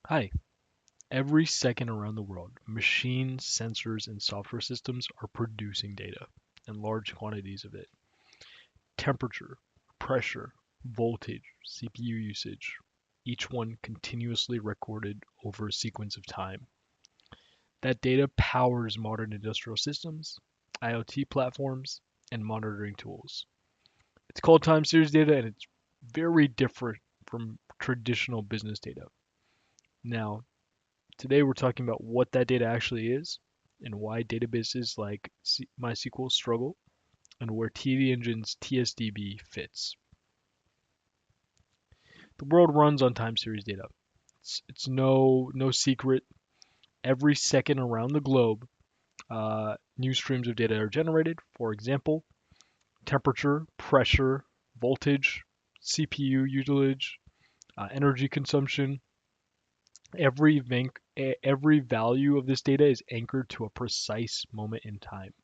Hi. Every second around the world, machines, sensors, and software systems are producing data and large quantities of it. Temperature, pressure, voltage, CPU usage, each one continuously recorded over a sequence of time. That data powers modern industrial systems, IoT platforms, and monitoring tools. It's called time series data and it's very different from traditional business data. Now, today we're talking about what that data actually is and why databases like MySQL struggle and where TD Engine's TSDB fits. The world runs on time series data. It's no secret. Every second around the globe, new streams of data are generated. For example, temperature, pressure, voltage, CPU usage, energy consumption. Every value of this data is anchored to a precise moment in time.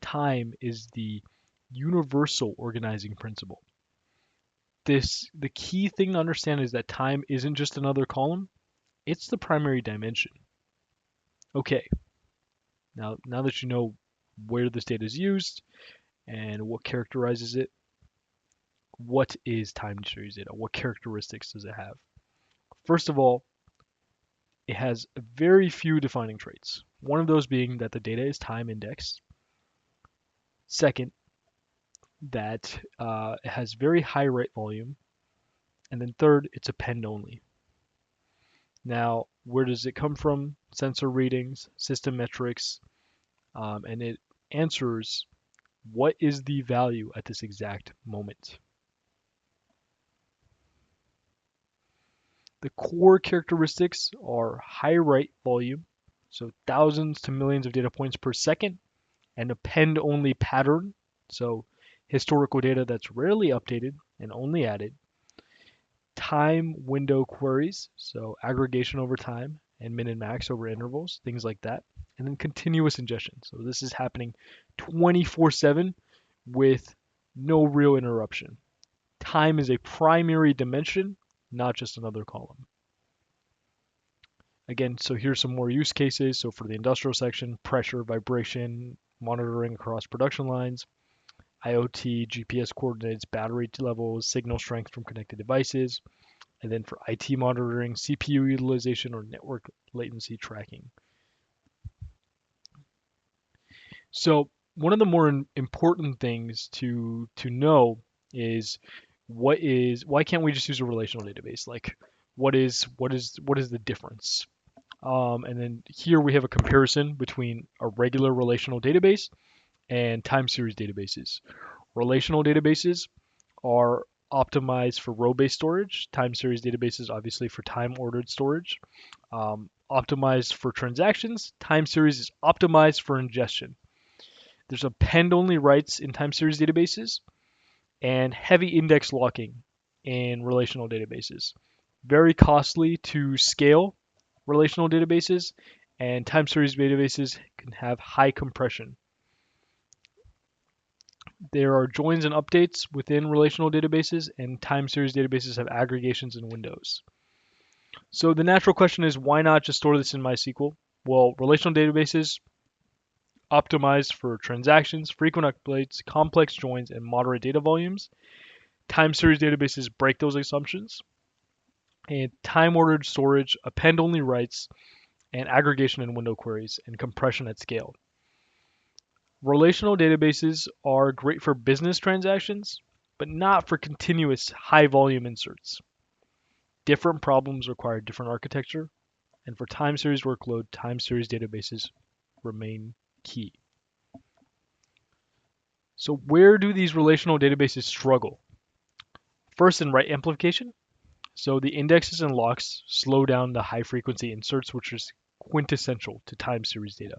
Time is the universal organizing principle. The key thing to understand is that time isn't just another column, it's the primary dimension. Okay, now that you know where this data is used and what characterizes it, what is time series data? What characteristics does it have? First of all, it has very few defining traits. One of those being that the data is time indexed. Second, that it has very high write volume. And then third, it's append only. Now, where does it come from? Sensor readings, system metrics, and it answers what is the value at this exact moment. The core characteristics are high write volume, so thousands to millions of data points per second, and append only pattern, so historical data that's rarely updated and only added. Time window queries, so aggregation over time and min and max over intervals, things like that. And then continuous ingestion. So this is happening 24/7 with no real interruption. Time is a primary dimension, not just another column. Again, so here's some more use cases. So for the industrial section, pressure, vibration, monitoring across production lines, IoT, GPS coordinates, battery levels, signal strength from connected devices, and then for IT monitoring, CPU utilization or network latency tracking. So one of the more important things to know is why can't we just use a relational database? Like what is the difference? And then here we have a comparison between a regular relational database and time series databases. Relational databases are optimized for row-based storage. Time series databases, obviously, for time-ordered storage. Optimized for transactions. Time series is optimized for ingestion. There's append-only writes in time series databases and heavy index locking in relational databases. Very costly to scale relational databases, and time series databases can have high compression. There are joins and updates within relational databases, and time series databases have aggregations and windows. So the natural question is, why not just store this in MySQL? Well, relational databases optimized for transactions, frequent updates, complex joins, and moderate data volumes. Time series databases break those assumptions. And time-ordered storage, append-only writes, and aggregation and window queries, and compression at scale. Relational databases are great for business transactions, but not for continuous high volume inserts. Different problems require different architecture, and for time series workload, time series databases remain key. So where do these relational databases struggle? First, in write amplification. So the indexes and locks slow down the high frequency inserts, which is quintessential to time series data.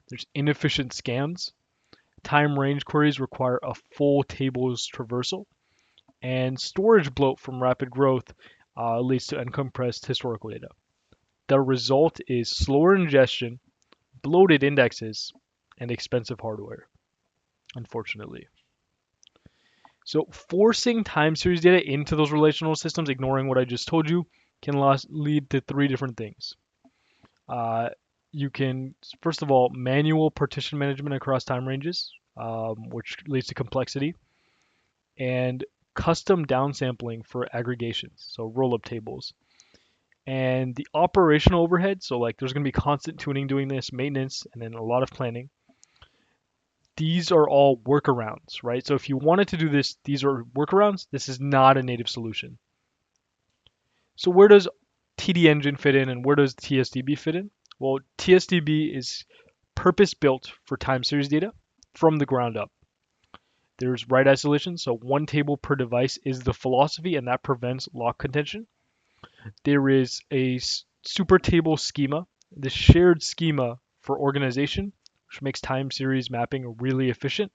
There's inefficient scans. Time range queries require a full table's traversal, and storage bloat from rapid growth leads to uncompressed historical data. The result is slower ingestion, bloated indexes, and expensive hardware, unfortunately. So forcing time series data into those relational systems, ignoring what I just told you, can lead to three different things. Uh, you can, first of all, manual partition management across time ranges, which leads to complexity, and custom downsampling for aggregations, so roll-up tables. And the operational overhead, so like there's going to be constant tuning doing this, maintenance, and then a lot of planning. These are all workarounds, right? So if you wanted to do this, these are workarounds. This is not a native solution. So where does TD Engine fit in and where does TSDB fit in? Well, TSDB is purpose built for time series data from the ground up. There's write isolation, so one table per device is the philosophy, and that prevents lock contention. There is a super table schema, the shared schema for organization, which makes time series mapping really efficient.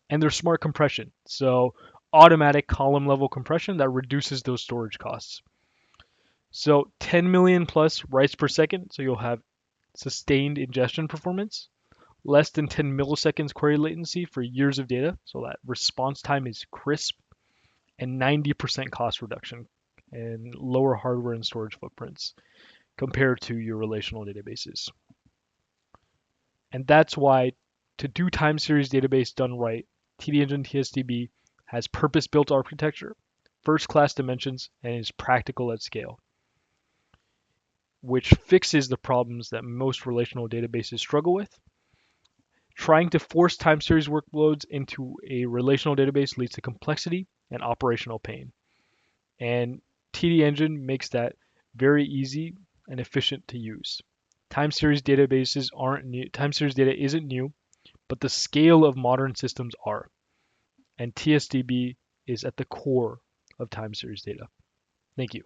And there's smart compression, so automatic column level compression that reduces those storage costs. So 10 million plus writes per second, so you'll have sustained ingestion performance, less than 10 milliseconds query latency for years of data, so that response time is crisp, and 90% cost reduction and lower hardware and storage footprints compared to your relational databases. And that's why to do time series database done right, TD Engine TSDB has purpose-built architecture, first-class dimensions, and is practical at scale, which fixes the problems that most relational databases struggle with. Trying to force time series workloads into a relational database leads to complexity and operational pain. And TD Engine makes that very easy and efficient to use. Time series databases aren't new. Time series data isn't new, but the scale of modern systems are. And TSDB is at the core of time series data. Thank you.